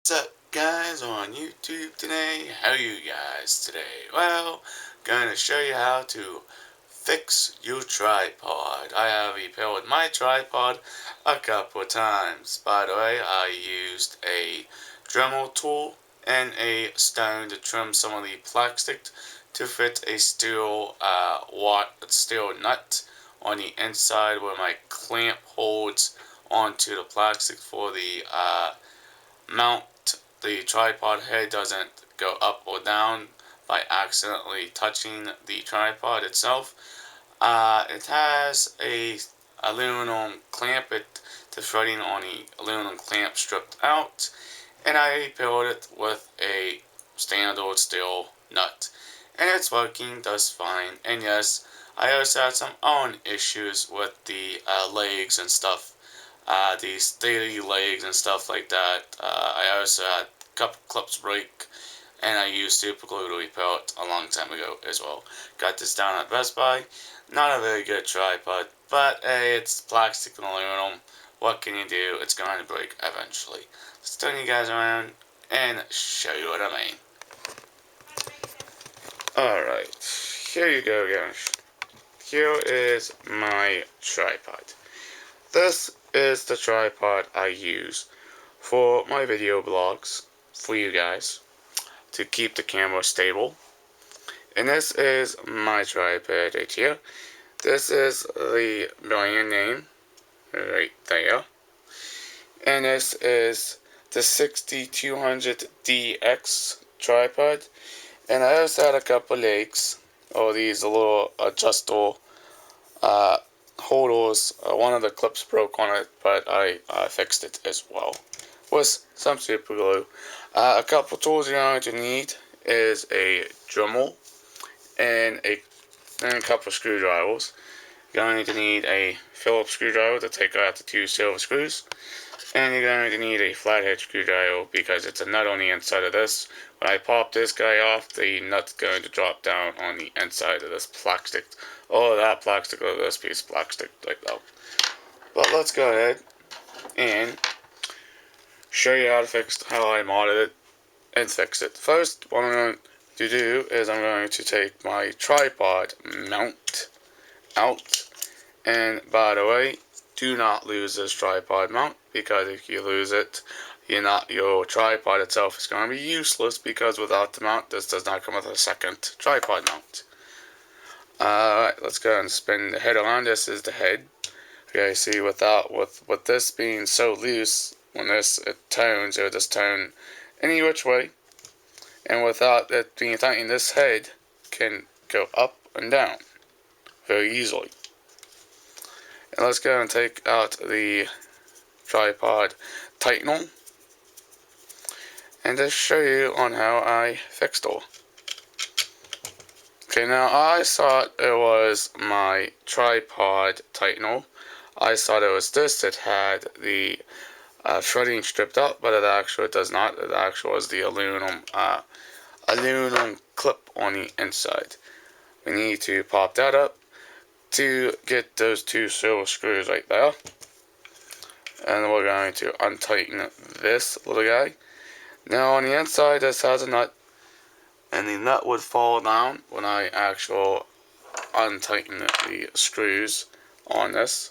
What's up, guys, on YouTube today? How are you guys today? Well, gonna show you how to fix your tripod. I have repaired my tripod a couple of times. By the way, I used a Dremel tool and a stone to trim some of the plastic to fit a steel nut on the inside where my clamp holds onto the plastic for the mount. The tripod head doesn't go up or down by accidentally touching the tripod itself. It has a aluminum clamp. The threading on the aluminum clamp stripped out, and I rebuilt it with a standard steel nut, and it's working just fine. And yes, I also had some own issues with the legs and stuff, the steady legs and stuff like that. I also had a couple clips break, and I used super glue to repair it a long time ago as well. Got this down at Best Buy. Not a very good tripod, but hey, it's plastic and aluminum. What can you do? It's going to break eventually. Let's turn you guys around and show you what I mean. Alright, here you go, guys. Here is my tripod. This is the tripod I use for my video blogs for you guys to keep the camera stable. And this is my tripod right here. This is the brand name right there. And this is the 6200DX tripod. And I also had a couple legs, or these little adjustable holders. One of the clips broke on it, but I fixed it as well with some super glue. A couple tools you're going to need is a Dremel and a couple screwdrivers. You're going to need a Phillips screwdriver to take out the two silver screws, and you're going to need a flathead screwdriver because it's a nut on the inside of this. When I pop this guy off, the nut's going to drop down on the inside of this plastic, or that plastic, or this piece of plastic like that. But let's go ahead and show you how I modded it and fix it. First, what I'm going to do is I'm going to take my tripod mount out. And by the way, do not lose this tripod mount, because if you lose it, your tripod itself is going to be useless, because without the mount, this does not come with a second tripod mount. Alright, let's go and spin the head around. This is the head. Okay, see, with this being so loose, when it turns, it will just turn any which way. And without it being tightened, this head can go up and down very easily. And let's go and take out the tripod tightener and just show you on how I fixed it. Okay, now I thought it was my tripod tightener. I thought it was this that had the threading stripped out, but it actually does not. It actually was the aluminum clip on the inside. We need to pop that up to get those two silver screws right there. And we're going to untighten this little guy. Now on the inside, this has a nut, and the nut would fall down when I actually untighten the screws on this.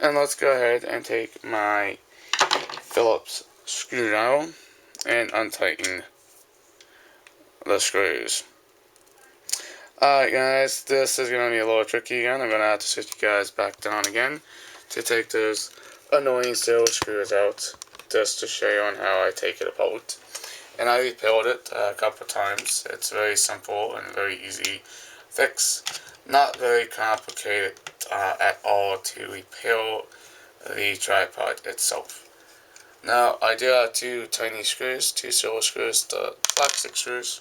And let's go ahead and take my Phillips screwdriver and untighten the screws. Alright guys, this is going to be a little tricky again. I'm going to have to sit you guys back down again to take those annoying silver screws out, just to show you on how I take it apart. And I repaired it a couple times. It's very simple and very easy fix. Not very complicated at all to repair the tripod itself. Now I do have two tiny screws, two silver screws, the plastic screws.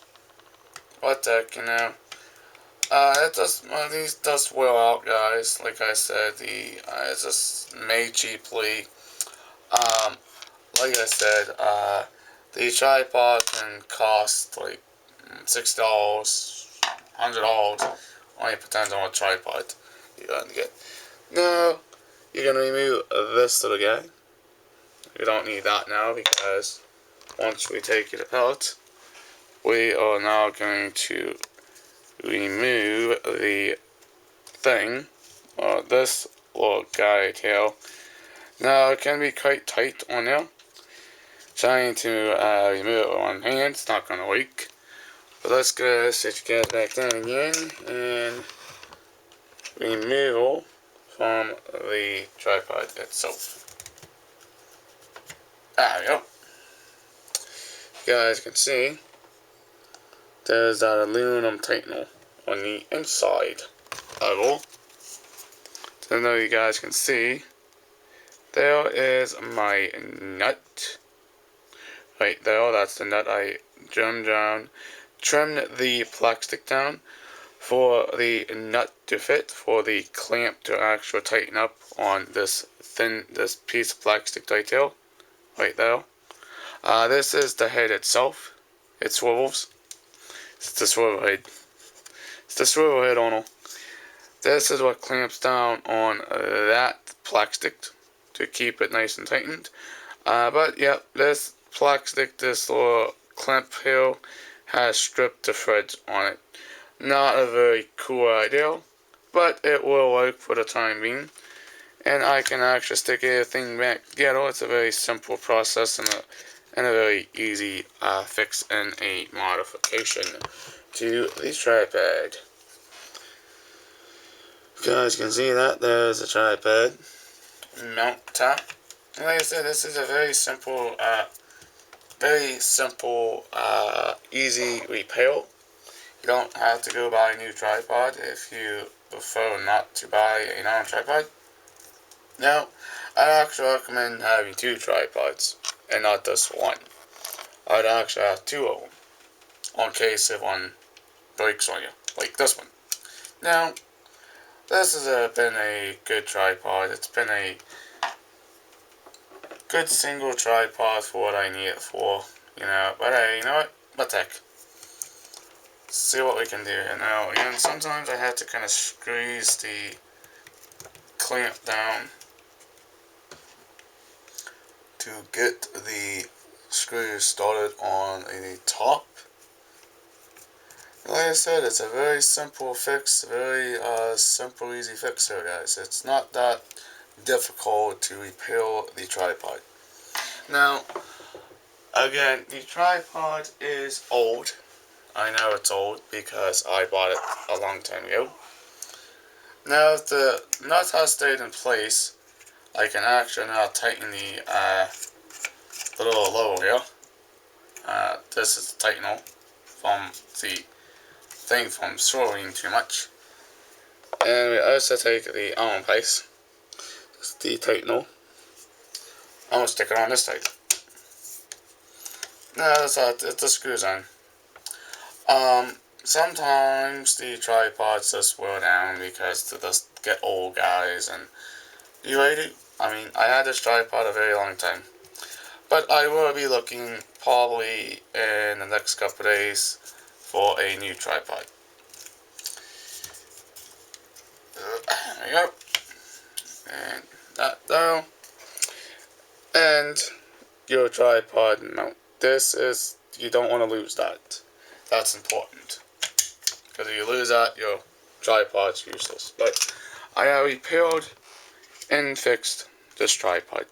What the heck, you know? These does wear out, guys. Like I said, it's just made cheaply. Like I said, the tripod can cost like $6, $100. Only depends on what tripod you're going to get. Now, you're going to remove this little guy. You don't need that now because once we take it apart, we are now going to remove the thing, this little guy tail. Now it can be quite tight on there. Trying to remove it with one hand, it's not going to work. But let's go sit you guys back down again and remove from the tripod itself. There we go. You guys can see there's that aluminum tighten on the inside of it. So now you guys can see there is my nut. Right there, that's the nut I trimmed the plastic down for the nut to fit, for the clamp to actually tighten up on this piece of plastic detail, right there. This is the head itself. It swivels. It's the swivel head. It's the swivel head on it. This is what clamps down on that plastic to keep it nice and tightened. But yeah, this plastic, this little clamp here, has stripped the threads on it. Not a very cool idea, but it will work for the time being. And I can actually stick everything back together. It's a very simple process and a very easy fix and a modification to the tripod. You guys can see that there's a tripod mount top. And like I said, this is a very simple, easy repair. You don't have to go buy a new tripod if you prefer not to buy a non-tripod. Now, I actually recommend having two tripods and not just one. I'd actually have two of them in case if one breaks on you, like this one. Now, this has been a good tripod. It's been a good single tripod for what I need it for, you know. But hey, you know what? What the heck? Let's see what we can do here now. Again, sometimes I have to kind of squeeze the clamp down to get the screws started on the top. Like I said, it's a very simple fix, very simple, easy fix here, guys. It's not that difficult to repair the tripod. Now, again, the tripod is old. I know it's old because I bought it a long time ago. Now, if the nut has stayed in place, I can actually now tighten the little lower here. This is the tighten from the thing from swirling too much. And we also take the Allen piece, the tighten. I'm going to stick it on this side. Now that's how it screws on. Sometimes the tripods just wear down because they just get old, guys, and you ready? I mean, I had this tripod a very long time, but I will be looking probably in the next couple of days for a new tripod. There we go. And that down. And your tripod mount. This is, you don't want to lose that. That's important. Because if you lose that, your tripod's useless. But I have repaired and fixed this tripod.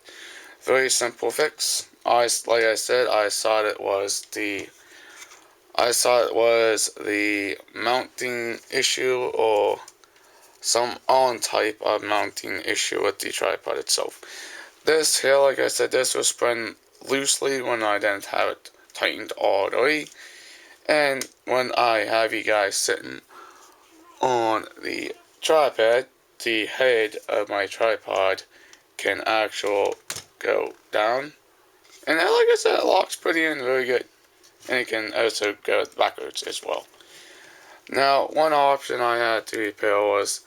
Very simple fix. Like I said, I thought it was the mounting issue or some on type of mounting issue with the tripod itself. This here, like I said, this was spun loosely when I didn't have it tightened all the way. And when I have you guys sitting on the tripod, the head of my tripod can actually go down. And like I said, it locks pretty in very good. And it can also go backwards as well. Now, one option I had to repair was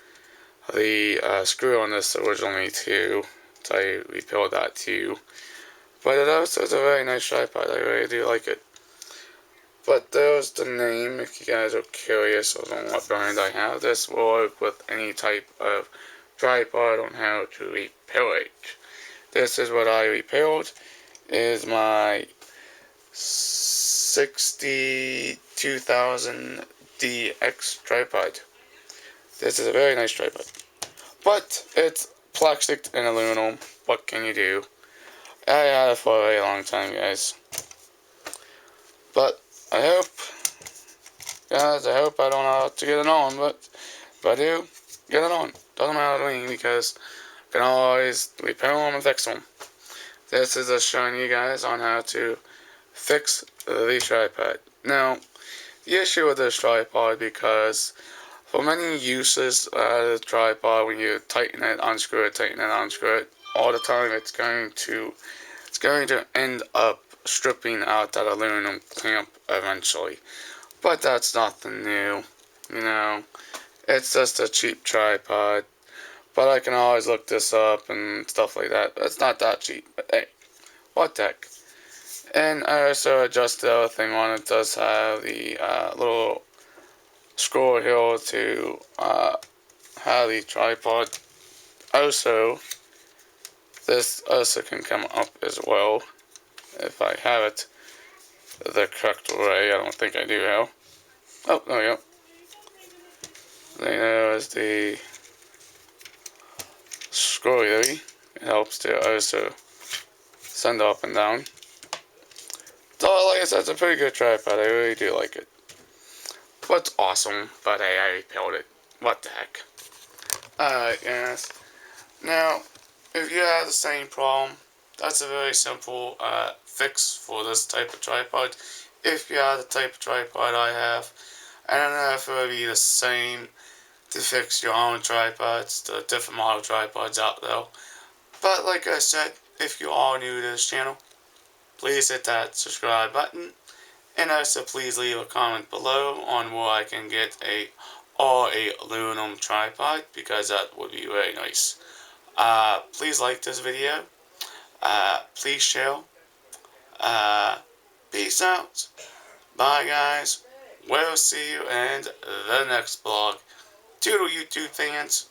the screw on this originally too. So I repaired that too. But it also is a very nice tripod. I really do like it. But there's the name if you guys are curious on what brand I have. This will work with any type of tripod on how to repair it. This is what I repaired. Is my 62,000 DX tripod. This is a very nice tripod. But it's plastic and aluminum. What can you do? I had it for a very long time, guys. But I hope, guys, I hope I don't have to get it on. But if I do, get it on. Doesn't matter to me because I can always repair them and fix them. This is just showing you guys on how to fix the tripod. Now, the issue with this tripod, because for many uses, the tripod, when you tighten it, unscrew it, all the time, it's going to end up stripping out that aluminum clamp eventually. But that's nothing new, you know. It's just a cheap tripod. But I can always look this up and stuff like that. It's not that cheap, but hey, what the heck. And I also adjust the other thing on it. Does have the little scroll here to have the tripod. Also, this also can come up as well if I have it the correct way. I don't think I do now. Oh, there we go. There's the scrolly. It helps to also send up and down. So, like I said, it's a pretty good tripod. I really do like it. But it's awesome, but I repelled it. What the heck? Alright, yes. Now, if you have the same problem, that's a very simple fix for this type of tripod. If you have the type of tripod I have, I don't know if it would be the same to fix your own tripods, the different model tripods out there. But like I said, if you are new to this channel, please hit that subscribe button. And also please leave a comment below on where I can get a aluminum tripod, because that would be very nice. Please like this video. Please share. Peace out. Bye guys. We'll see you in the next vlog. Toodle YouTube fans.